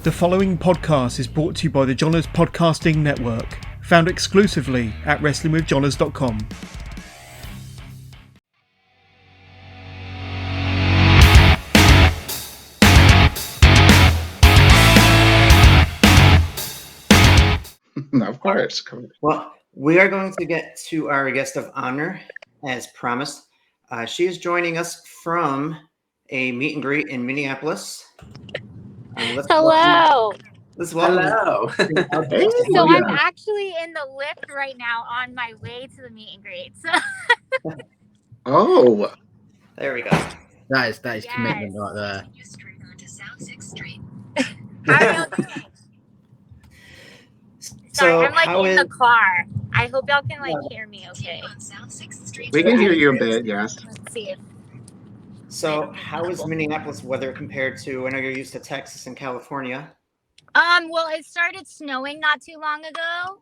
The following podcast is brought to you by the Johners Podcasting Network, found exclusively at wrestlingwithjohners.com. Of course. Well, we are going to get to our guest of honor, as promised. She is joining us from a meet and greet in Minneapolis. Hello. Hello. Hey, So I'm actually in the lift right now on my way to the meet and greet. So Oh, there we go. That is Yes. commitment right there. how are y'all doing? Sorry, I'm like in the car. I hope y'all can hear me okay. we can hear you a bit, yes. Let's see if So how is Minneapolis weather compared to, I know you're used to Texas and California. well, it started snowing not too long ago.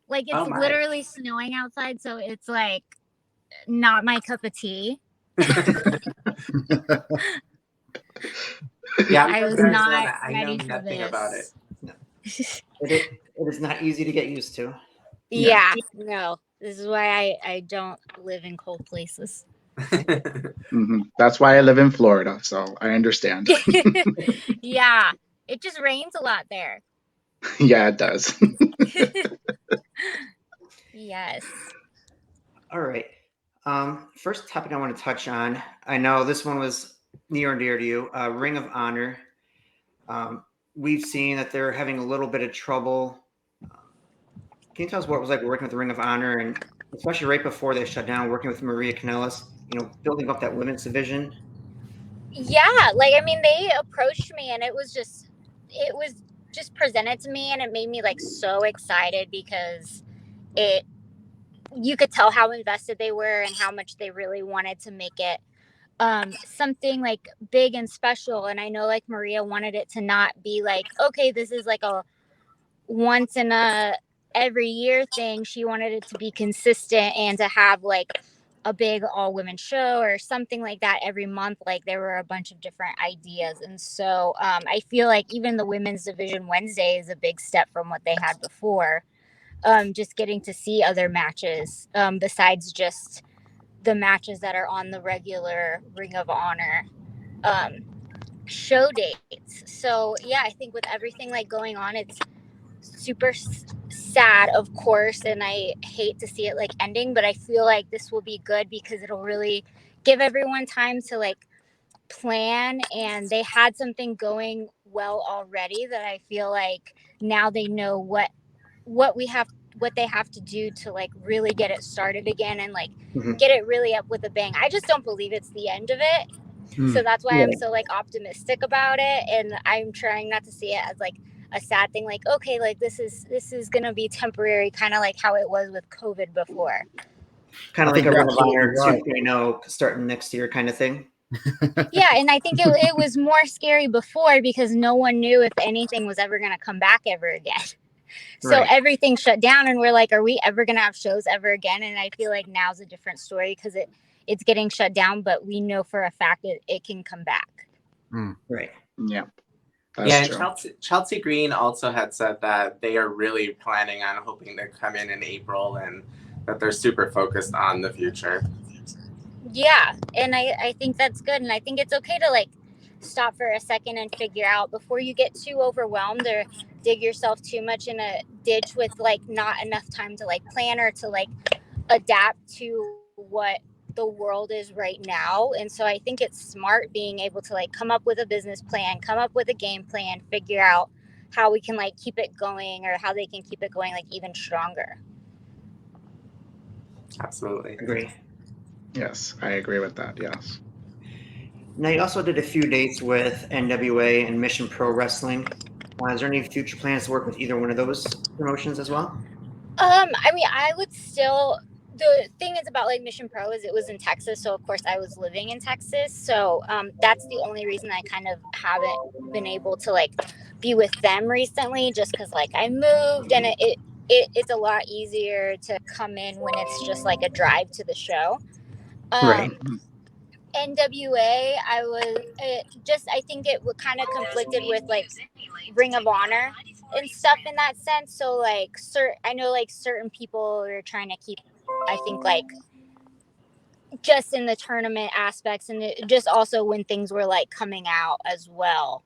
Like it's literally snowing outside, so it's like not my cup of tea. Yeah, I was not I ready know for nothing this. about it. It is not easy to get used to. Yeah, no. This is why I don't live in cold places. That's why I live in Florida, so I understand. Yeah, it just rains a lot there. Yeah, it does. Yes. All right. First topic I want to touch on. I know this one was near and dear to you. Ring of Honor. We've seen that they're having a little bit of trouble. Can you tell us what it was like working with the Ring of Honor, and especially right before they shut down, working with Maria Kanellis, building up that women's division? Yeah, they approached me and it was just presented to me, and it made me so excited because you could tell how invested they were and how much they really wanted to make it something big and special. And I know Maria wanted it to not be okay, this is a once in a every year thing. She wanted it to be consistent and to have a big all women show or something like that every month. There were a bunch of different ideas, and so I feel even the women's division Wednesday is a big step from what they had before. Just getting to see other matches besides just the matches that are on the regular Ring of Honor show dates. So yeah, I think with everything going on, it's super sad, of course, and I hate to see it ending, but I feel this will be good because it'll really give everyone time to plan, and they had something going well already that I feel now they know what they have to do to really get it started again and get it really up with a bang. I just don't believe it's the end of it. So that's why I'm so optimistic about it, and I'm trying not to see it as a sad thing, okay, this is gonna be temporary, kind of how it was with COVID before. Kind of like a Ring of Honor 2.0 starting next year kind of thing. Yeah, and I think it was more scary before because no one knew if anything was ever gonna come back ever again. So everything shut down, and we're are we ever gonna have shows ever again? And I feel now's a different story because it's getting shut down, but we know for a fact it can come back. Right. Yeah. And Chelsea Green also had said that they are really planning on hoping to come in April, and that they're super focused on the future. Yeah, and I think that's good, and I think it's okay to stop for a second and figure out before you get too overwhelmed or dig yourself too much in a ditch with not enough time to plan or to adapt to what the world is right now. And so I think it's smart being able to come up with a business plan, come up with a game plan, figure out how we can keep it going, or how they can keep it going even stronger. Absolutely. Agree. Yes, I agree with that. Yes. Now, you also did a few dates with NWA and Mission Pro Wrestling. Is there any future plans to work with either one of those promotions as well? I would still. The thing is about Mission Pro is it was in Texas, so of course I was living in Texas, so that's the only reason I kind of haven't been able to be with them recently, just because I moved, and it's a lot easier to come in when it's just a drive to the show. Right. NWA, I think it would kind of conflicted with like Ring of Honor and stuff in that sense. So like, I know like certain people are trying to keep, I think like just in the tournament aspects, and just also when things were like coming out as well.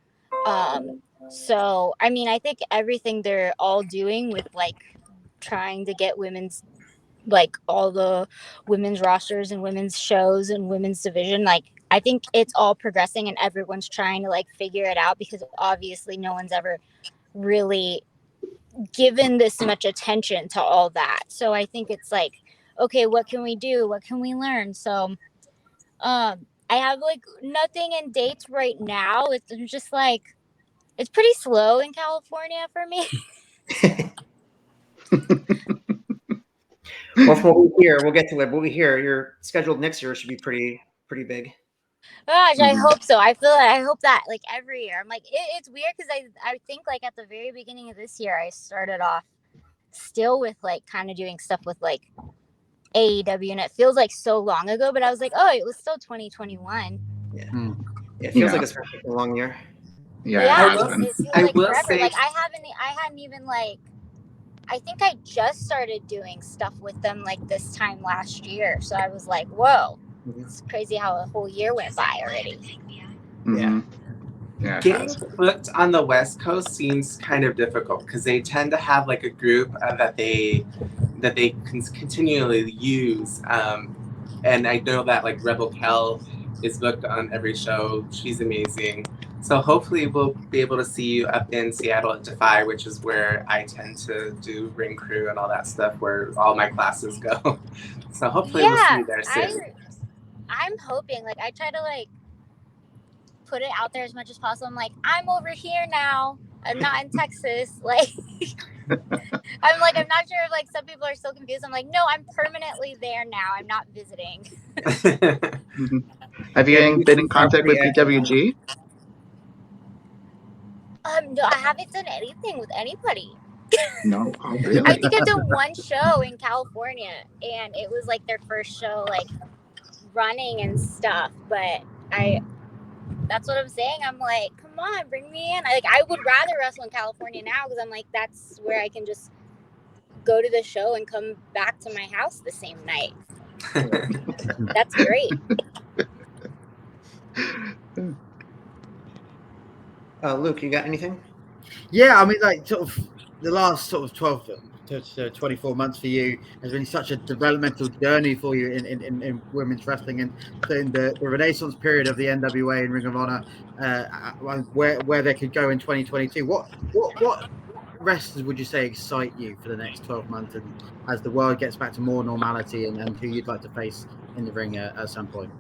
So I mean, I think everything they're all doing with like trying to get women's, like all the women's rosters and women's shows and women's division, like I think it's all progressing and everyone's trying to like figure it out, because obviously no one's ever really given this much attention to all that. So I think it's like, okay, what can we do, what can we learn? So I have like nothing in dates right now. It's just like, it's pretty slow in California for me. Well, from what we hear, we'll get to it. What we hear, your scheduled next year should be pretty big. Gosh, I hope so. I hope that like every year. I'm like, it's weird because I think like at the very beginning of this year, I started off still with like kind of doing stuff with like AEW, and it feels like so long ago, but I was like, oh, it was still 2021. Yeah, it feels like it's been a long year. Yeah, it feels like forever. Like I hadn't even like, I think I just started doing stuff with them like this time last year. So I was like, whoa, it's crazy how a whole year went by already. Mm-hmm. Yeah. Getting booked on the West Coast seems kind of difficult because they tend to have like a group that they continually use. And I know that like Rebel Kel is booked on every show. She's amazing. So hopefully we'll be able to see you up in Seattle at Defy, which is where I tend to do ring crew and all that stuff, where all my classes go. So hopefully we'll see you there soon. I'm hoping, like I try to like put it out there as much as possible. I'm like, I'm over here now. I'm not in Texas. Like I'm not sure if like some people are still confused. I'm like, no, I'm permanently there now. I'm not visiting. Have you been in contact with PWG? No, I haven't done anything with anybody. No, oh, really? I think I've done one show in California, and it was like their first show, like running and stuff. But that's what I'm saying. I'm like, come on, bring me in. I would rather wrestle in California now, because I'm like, that's where I can just go to the show and come back to my house the same night. That's great. Luke, you got anything? Yeah, I mean, like sort of the last sort of 12 to 24 months for you has been such a developmental journey for you in women's wrestling, and so in the renaissance period of the NWA and Ring of Honor, where they could go in 2022. What wrestlers would you say excite you for the next 12 months, and as the world gets back to more normality, and who you'd like to face in the ring at some point?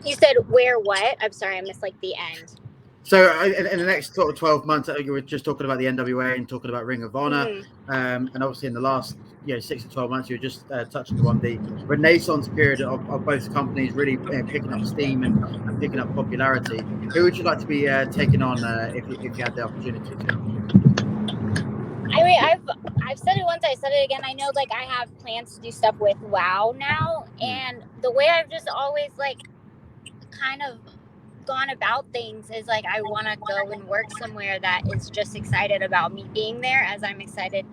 You said where what? I'm sorry, I missed like the end. So in the next sort of 12 months, you were just talking about the NWA and talking about Ring of Honor. And obviously in the last 6 to 12 months, you were just touching on the renaissance period of both companies really picking up steam and picking up popularity. Who would you like to be taking on if you had the opportunity to? I mean, I've said it once, I said it again. I know like I have plans to do stuff with WOW now. And the way I've just always like kind of gone about things is like I want to go and work somewhere that is just excited about me being there, as I'm excited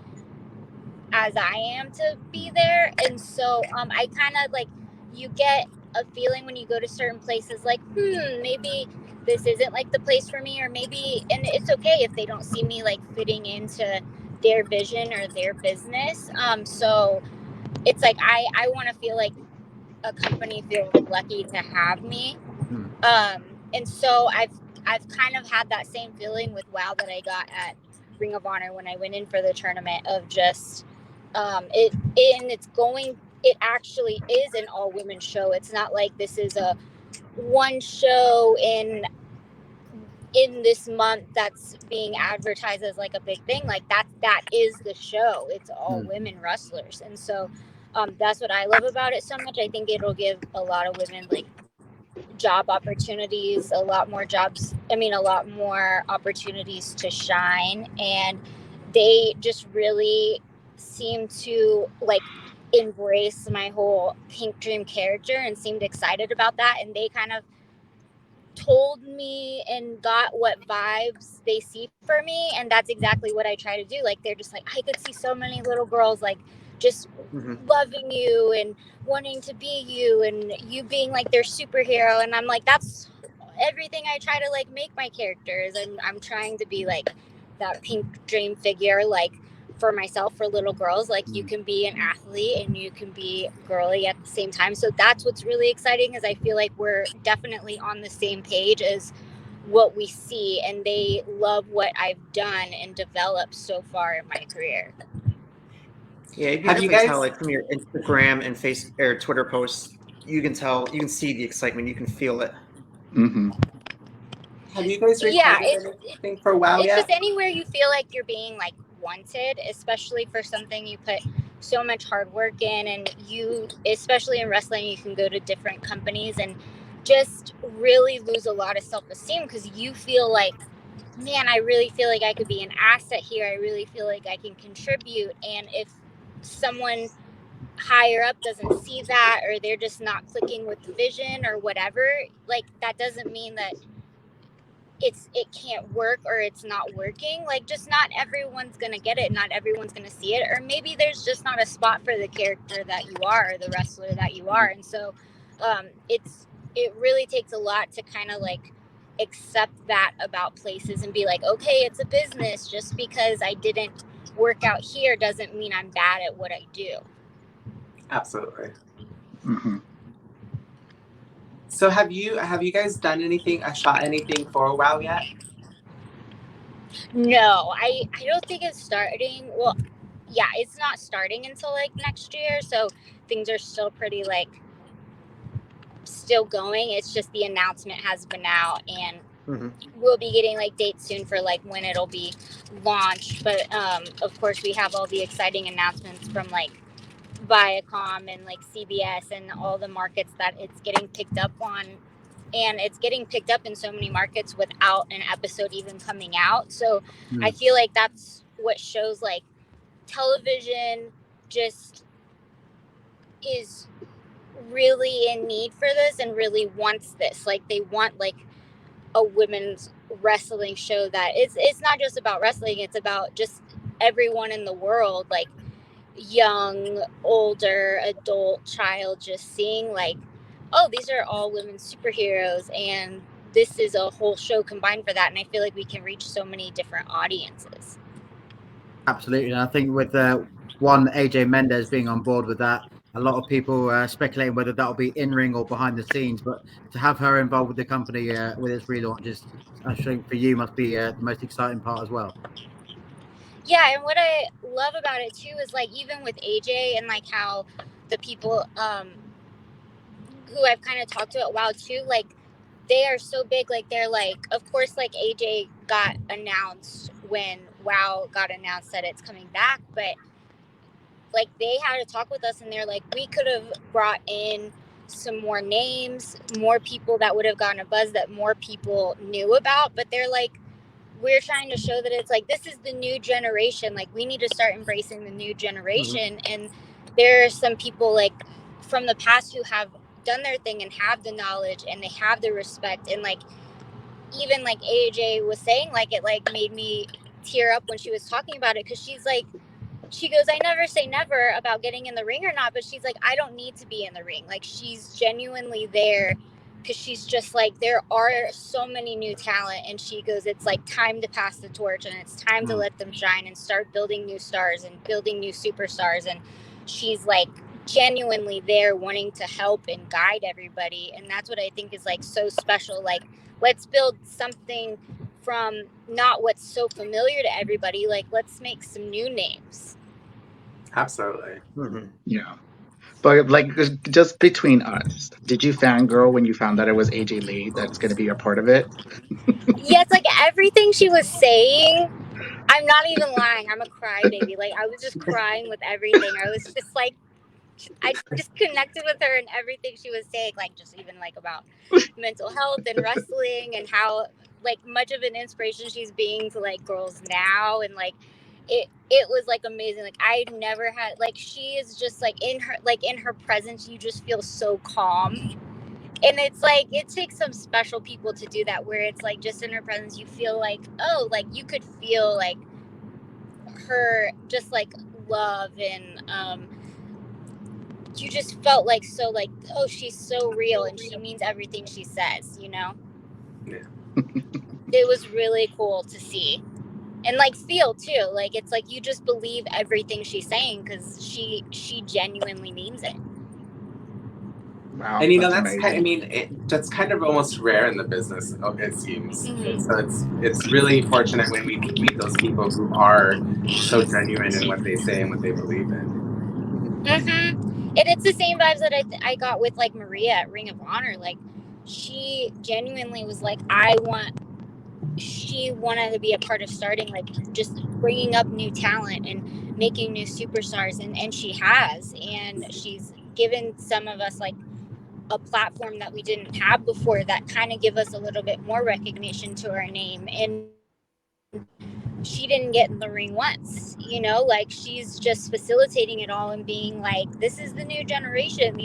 as I am to be there. And so I kind of like, you get a feeling when you go to certain places like maybe this isn't like the place for me, or maybe, and it's okay if they don't see me like fitting into their vision or their business. So it's like I want to feel like a company feels lucky to have me. And so I've kind of had that same feeling with WOW that I got at Ring of Honor when I went in for the tournament, of just it actually is an all women show. It's not like this is a one show in this month that's being advertised as like a big thing. Like that is the show. It's all women wrestlers. And so that's what I love about it so much. I think it'll give a lot of women like job opportunities, a lot more opportunities to shine. And they just really seem to like embrace my whole Pink Dream character and seemed excited about that. And they kind of told me and got what vibes they see for me, and that's exactly what I try to do. Like, they're just like, I could see so many little girls like just loving you and wanting to be you and you being like their superhero, and I'm like, that's everything I try to like make my characters. I'm trying to be like that Pink Dream figure, like for myself, for little girls. Like, you can be an athlete and you can be girly at the same time. So that's what's really exciting, is I feel like we're definitely on the same page as what we see, and they love what I've done and developed so far in my career. Yeah, you can Have you definitely guys- tell, like, from your Instagram and face or Twitter posts, you can tell, you can see the excitement, you can feel it. Mm-hmm. Have you guys Yeah, recorded anything for WoW it's yet? just anywhere you feel like you're being like wanted, especially for something you put so much hard work in, and you, especially in wrestling, you can go to different companies and just really lose a lot of self-esteem because you feel like, man, I really feel like I could be an asset here. I really feel like I can contribute. And if someone higher up doesn't see that, or they're just not clicking with the vision or whatever, like, that doesn't mean that it can't work or it's not working. Like, just not everyone's gonna get it, not everyone's gonna see it, or maybe there's just not a spot for the character that you are, or the wrestler that you are. And so it really takes a lot to kind of like accept that about places and be like, okay, it's a business. Just because I didn't work out here doesn't mean I'm bad at what I do. Absolutely. Mm-hmm. So have you guys done anything, shot anything for WoW yet? No, I don't think it's starting. Well, yeah, it's not starting until like next year, so things are still pretty like still going. It's just the announcement has been out, and we'll be getting like dates soon for like when it'll be launched. But of course, we have all the exciting announcements from like Viacom and like CBS and all the markets that it's getting picked up on. And it's getting picked up in so many markets without an episode even coming out. So I feel like that's what shows like television just is really in need for this and really wants this. Like, they want like a women's wrestling show that it's not just about wrestling, it's about just everyone in the world, like young, older, adult, child, just seeing like, oh, these are all women superheroes, and this is a whole show combined for that. And I feel like we can reach so many different audiences. Absolutely. And I think with one AJ Mendez being on board with that, a lot of people speculating whether that'll be in ring or behind the scenes. But to have her involved with the company with its relaunch is, I think, for you must be the most exciting part as well. Yeah, and what I love about it too is like, even with AJ and like how the people who I've kind of talked to at WoW too, like they are so big. Like, they're like, of course, like AJ got announced when WoW got announced that it's coming back, but like they had to talk with us, and they're like, we could have brought in some more names, more people that would have gotten a buzz that more people knew about. But they're like, we're trying to show that it's like, this is the new generation. Like, we need to start embracing the new generation. And there are some people like from the past who have done their thing and have the knowledge and they have the respect. And like, even like AJ was saying, like, it like made me tear up when she was talking about it, because she's like, she goes, I never say never about getting in the ring or not, but she's like, I don't need to be in the ring. Like, she's genuinely there because she's just like, there are so many new talent, and she goes, it's like time to pass the torch, and it's time to let them shine and start building new stars and building new superstars. And she's like genuinely there wanting to help and guide everybody. And that's what I think is like so special. Like, let's build something from not what's so familiar to everybody. Like, let's make some new names. Absolutely. Yeah. But like, just between us, did you fangirl when you found that it was AJ Lee that's going to be a part of it? Yeah, it's like everything she was saying. I'm not even lying. I'm a crybaby. Like, I was just crying with everything. I was just like, I just connected with her and everything she was saying. Like, just even like about mental health and wrestling, and how like much of an inspiration she's being to like girls now. And like, it was like amazing. Like I never had, like, she is just like in her presence, you just feel so calm. And it's like, it takes some special people to do that, where it's like just in her presence, you feel like, oh, like you could feel like her just like love, and you just felt like, so like, oh, she's so real and she means everything she says, you know? Yeah. It was really cool to see. And like feel too, like it's like you just believe everything she's saying because she genuinely means it. Wow, And that's that's amazing. that's kind of almost rare in the business, it seems. Mhm. So it's really fortunate when we meet those people who are so genuine in what they say and what they believe in. And it's the same vibes that I got with like Maria at Ring of Honor. Like she genuinely was like, she wanted to be a part of starting, like just bringing up new talent and making new superstars, and she has, and she's given some of us like a platform that we didn't have before, that kind of give us a little bit more recognition to our name. And she didn't get in the ring once, you know, like she's just facilitating it all and being like, this is the new generation,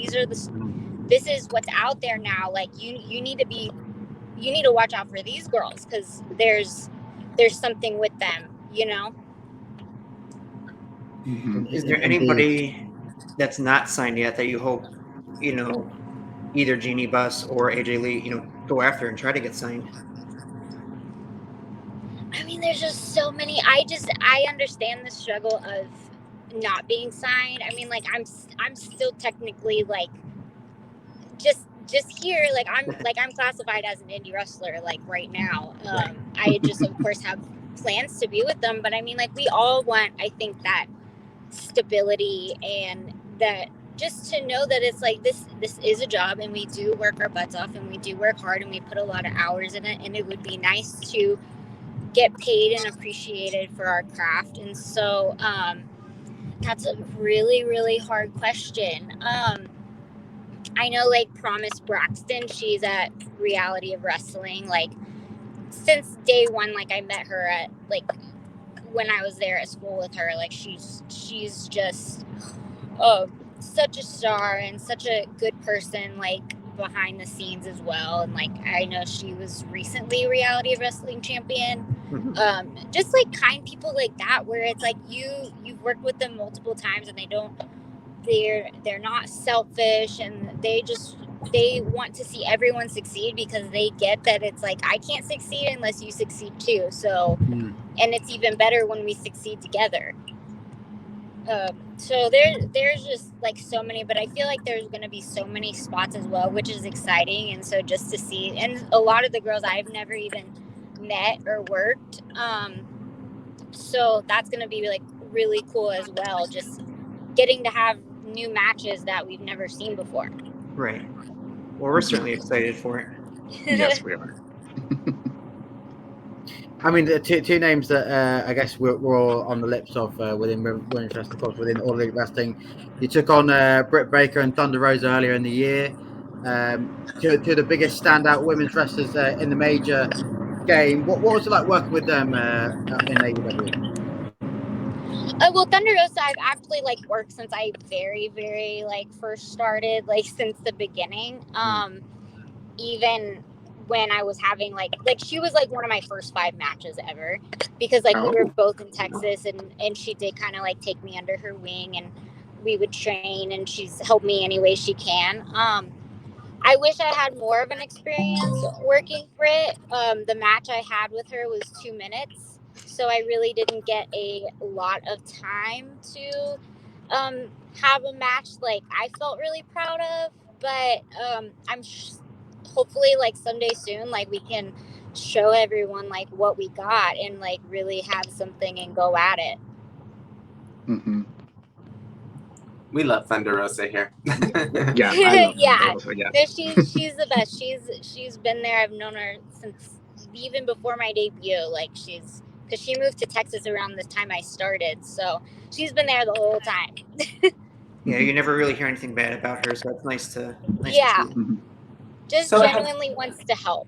this is what's out there now, like you need to watch out for these girls because there's something with them, you know. Mhm. Is there Indeed. anybody that's not signed yet that you hope, either Jeannie Buss or AJ Lee, go after and try to get signed? I mean, there's just so many. I understand the struggle of not being signed. I mean, like I'm still technically like just here. Like I'm classified as an indie wrestler like right now. I just of course have plans to be with them, but I mean, like we all want, I think, that stability, and that just to know that it's like this is a job and we do work our butts off and we do work hard and we put a lot of hours in it, and it would be nice to get paid and appreciated for our craft. And so that's a really, really hard question. I know like Promise Braxton, she's at Reality of Wrestling, like since day one. Like I met her at like when I was there at school with her. Like she's just such a star and such a good person, like behind the scenes as well. And like I know she was recently Reality of Wrestling champion. Just like kind people like that, where it's like you've worked with them multiple times and they're not selfish, and they want to see everyone succeed because they get that it's like I can't succeed unless you succeed too. So and it's even better when we succeed together. So there's just like so many, but I feel like there's going to be so many spots as well, which is exciting. And so just to see, and a lot of the girls I've never even met or worked, so that's going to be like really cool as well, just getting to have new matches that we've never seen before. Right. Well, we're certainly excited for it. Yes, we are. I mean, the two names that I guess we're all on the lips of within women's wrestling, of course, within All Elite Wrestling. You took on Britt Baker and Thunder Rosa earlier in the year. Two of the biggest standout women's wrestlers in the major game. What was it like working with them in AEW? Well, Thunder Rosa, I've actually like worked since I very, very like first started, like since the beginning. Even when I was having like she was like one of my first 5 matches ever, because like we were both in Texas, and she did kind of like take me under her wing, and we would train, and she's helped me any way she can. I wish I had more of an experience working Brit. The match I had with her was 2 minutes, so I really didn't get a lot of time to have a match like I felt really proud of. But hopefully like someday soon, like we can show everyone like what we got and like really have something and go at it. Mm-hmm. We love Thunder Rosa here. Yeah, I love Yeah, Rosa, yeah. she's the best. She's been there. I've known her since even before my debut. Like because she moved to Texas around the time I started, so she's been there the whole time. Yeah, you never really hear anything bad about her, so it's nice to Yeah. see. Mhm. Just So genuinely wants to help.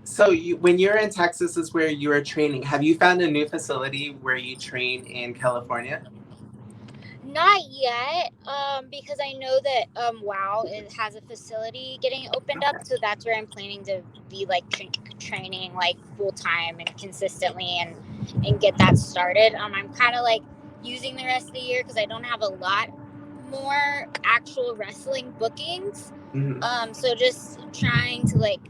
So when you're in Texas is where you are training. Have you found a new facility where you train in California? Not yet, because I know that WoW has a facility getting opened up, so that's where I'm planning to be like training like full time and consistently and get that started. I'm kind of like using the rest of the year because I don't have a lot more actual wrestling bookings. Mm-hmm. So just trying to like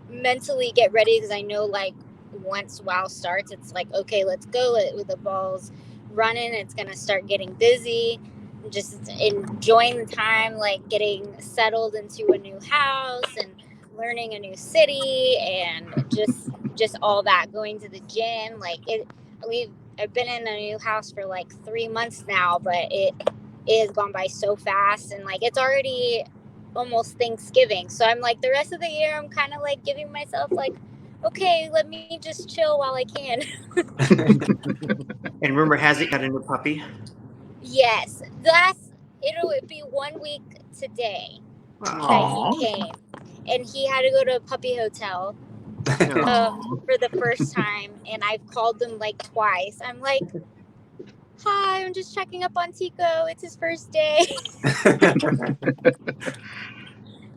mentally get ready because I know like once WoW starts, it's like, okay, let's go with the balls running. It's gonna start getting busy. Just enjoying the time, like getting settled into a new house and learning a new city and just all that. Going to the gym, like I've been in a new house for like 3 months now, but it has gone by so fast, and like it's already almost Thanksgiving. So I'm like, the rest of the year, I'm kind of like giving myself like, okay, let me just chill while I can. And rumor has it, you got a new puppy. Yes, it'll be 1 week today that he came, and he had to go to a puppy hotel for the first time, and I've called them like twice. I'm like, hi, I'm just checking up on Tico. It's his first day.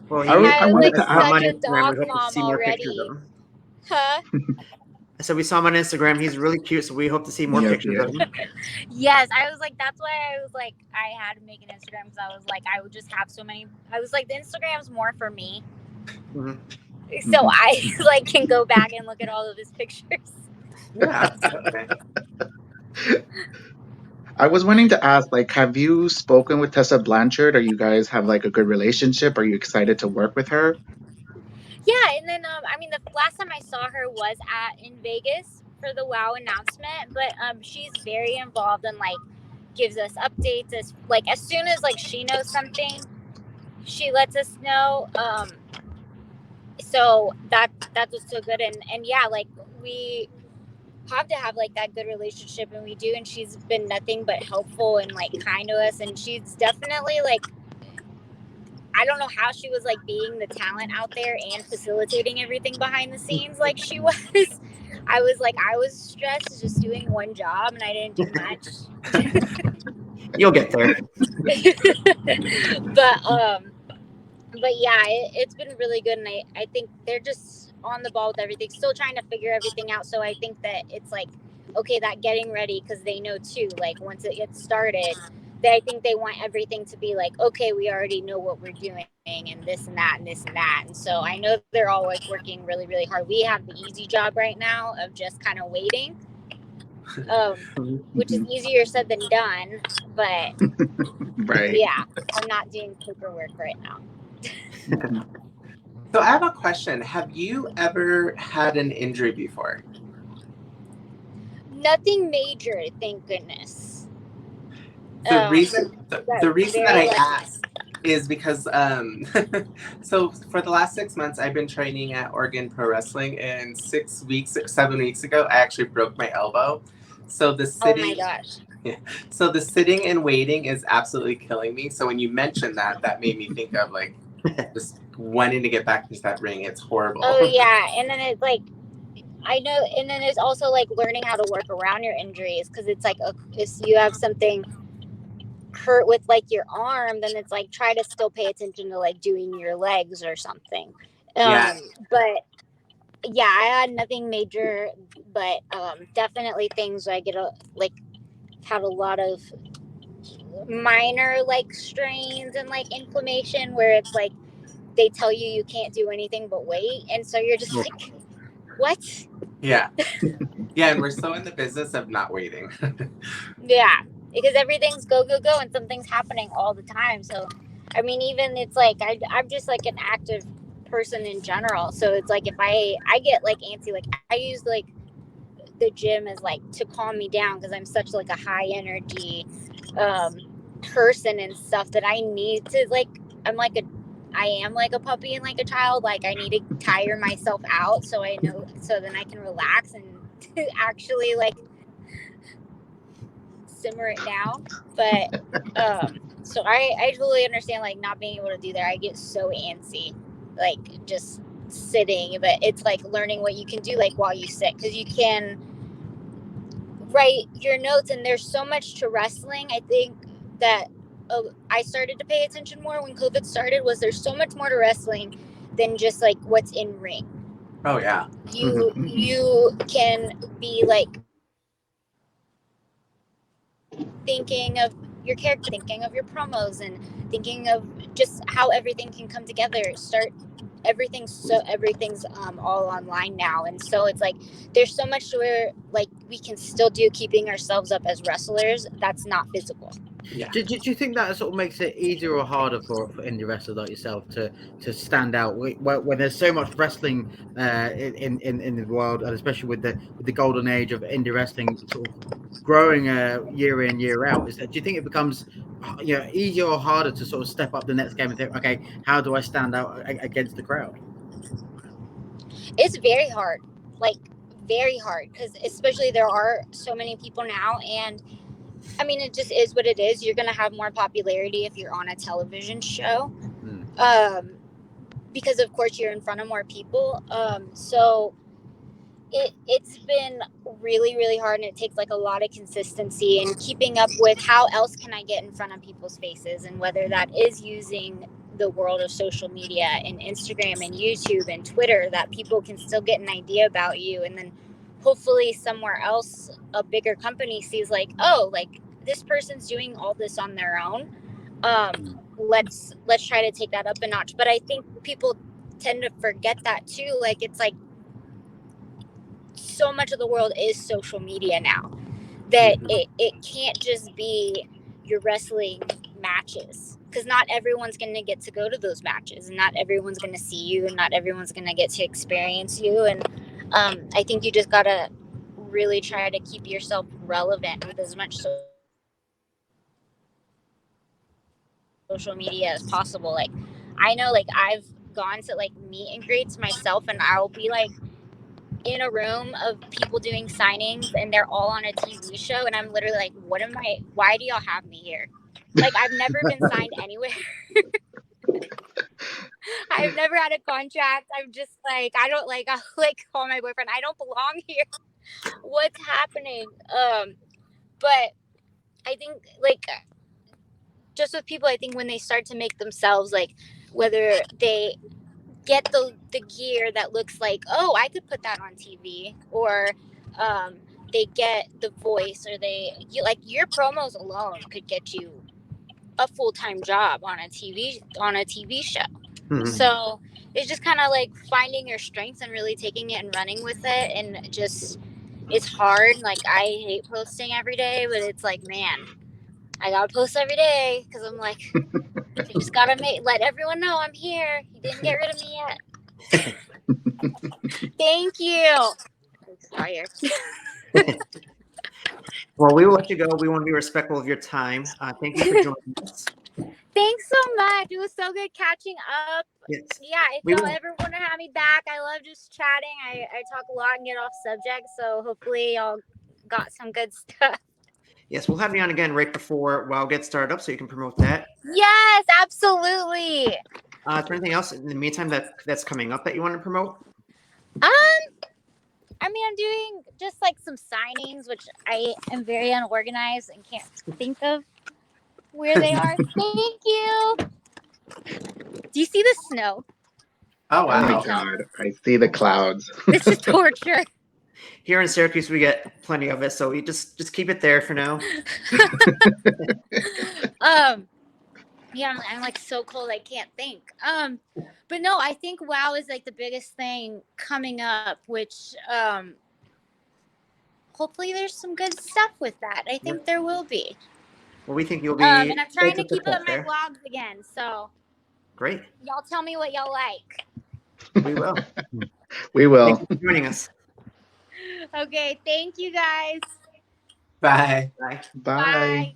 Well, I I'm wanted like to saw him ask. on such a Instagram. We dog hope to mom see more pictures of already. him. Huh? So we saw him on Instagram. He's really cute, so we hope to see more Yes, pictures yes. of him. Yes, I was like, that's why I was like, I had to make an Instagram because I was like, I would just have so many. I was like, the Instagram's more for me, so I like can go back and look at all of his pictures. Yeah. Okay. I was wanting to ask, like, have you spoken with Tessa Blanchard? Or you guys have like a good relationship? Are you excited to work with her? Yeah, and then I mean, the last time I saw her was in Vegas for the WoW announcement, but she's very involved and like gives us updates as soon as like she knows something, she lets us know. So that's what's so good, and yeah, like we have to have like that good relationship, and we do, and she's been nothing but helpful and like kind to us, and she's definitely like, I don't know how she was like being the talent out there and facilitating everything behind the scenes like she was. I was stressed just doing one job and I didn't do much. You'll get there. But yeah, it's been really good, and I think they're just on the ball with everything, still trying to figure everything out. So I think that it's like, okay, that getting ready, because they know too, like once it gets started, I think they want everything to be like, okay, we already know what we're doing and this and that and this and that. And so I know they're all like working really, really hard. We have the easy job right now of just kind of waiting, which is easier said than done. But Right. yeah, I'm not doing paperwork right now. So I have a question. Have you ever had an injury before? Nothing major, thank goodness. The reason that I asked is because so for the last 6 months I've been training at Oregon Pro Wrestling, and 7 weeks ago I actually broke my elbow. So the sitting, oh my gosh. Yeah. So the sitting and waiting is absolutely killing me. So when you mentioned that made me think of like just wanting to get back into that ring. It's horrible. Oh yeah, and then it's like, I know, and then there's also like learning how to work around your injuries, because it's like if you have something hurt with like your arm, then it's like try to still pay attention to like doing your legs or something. Yeah. But yeah, I had nothing major, but definitely things I had a lot of minor like strains and like inflammation, where it's like they tell you can't do anything but wait, and so you're just like, what? Yeah. Yeah, and we're so in the business of not waiting. Yeah, because everything's go go go and something's happening all the time. So I mean, even it's like I'm just like an active person in general, so it's like if I get like antsy, like I use like the gym as like to calm me down, because I'm such like a high energy person and stuff, that I need to like, I am like a puppy and like a child, like I need to tire myself out so I know, so then I can relax and actually like simmer it down. But so I totally understand like not being able to do that. I get so antsy, like just sitting, but it's like learning what you can do like while you sit, because you can write your notes, and there's so much to wrestling. I think that I started to pay attention more when COVID started, was there's so much more to wrestling than just like what's in ring. Oh yeah. You can be like thinking of your character, thinking of your promos, and thinking of just how everything can come together. Everything's all online now, and so it's like there's so much to where like we can still do keeping ourselves up as wrestlers that's not physical. Yeah. Do you think that sort of makes it easier or harder for indie wrestlers like yourself to stand out when there's so much wrestling in the world, and especially with the golden age of indie wrestling sort of growing year in year out? Do you think it becomes easier or harder to sort of step up the next game and think, okay, how do I stand out against the crowd? It's very hard, like very hard, because especially there are so many people now, and I mean, it just is what it is. You're going to have more popularity if you're on a television show, because of course you're in front of more people. So it's been really, really hard, and it takes like a lot of consistency and keeping up with how else can I get in front of people's faces, and whether that is using the world of social media and Instagram and YouTube and Twitter, that people can still get an idea about you, and then hopefully somewhere else a bigger company sees like, oh, like this person's doing all this on their own. Let's try to take that up a notch. But I think people tend to forget that too. Like it's like so much of the world is social media now that it can't just be your wrestling matches, because not everyone's going to get to go to those matches, and not everyone's going to see you, and not everyone's going to get to experience you. And I think you just got to really try to keep yourself relevant with as much social media as possible. Like I know, like I've gone to like meet and greets myself, and I'll be like in a room of people doing signings, and they're all on a TV show, and I'm literally like, why do y'all have me here? Like I've never been signed anywhere. I've never had a contract. I'm just like, I don't like, I'll like call my boyfriend, I don't belong here. What's happening? But I think like just with people, I think when they start to make themselves like, whether they get the gear that looks like, oh, I could put that on TV, or they get the voice, or like your promos alone could get you a full-time job on a TV show. So it's just kind of like finding your strengths and really taking it and running with it. And just, it's hard. Like I hate posting every day, but it's like, man, I gotta post every day, because I'm like, I just gotta let everyone know I'm here. You didn't get rid of me yet. Thank you. Tired. Well, we will let you go. We want to be respectful of your time. Thank you for joining us. Thanks so much. It was so good catching up. Yes. Yeah, if y'all ever want to have me back, I love just chatting. I talk a lot and get off subject, so hopefully y'all got some good stuff. Yes, we'll have you on again right before WoW gets started up, so you can promote that. Yes, absolutely. Is there anything else in the meantime that's coming up that you want to promote? I mean, I'm doing just like some signings, which I am very unorganized and can't think of where they are. Thank you. Do you see the snow? Oh Oh wow. my God, I see the clouds. This is torture. Here in Syracuse, we get plenty of it, so you just keep it there for now. Yeah, I'm like so cold I can't think. But no, I think WoW is like the biggest thing coming up, which hopefully there's some good stuff with that. I think there will be. Well, we think you'll be. And I'm trying to keep up my vlogs again, so great. y'all tell me what y'all like. We will. We will. Thank you for joining us. Okay, thank you guys. Bye. Bye. Bye. Bye.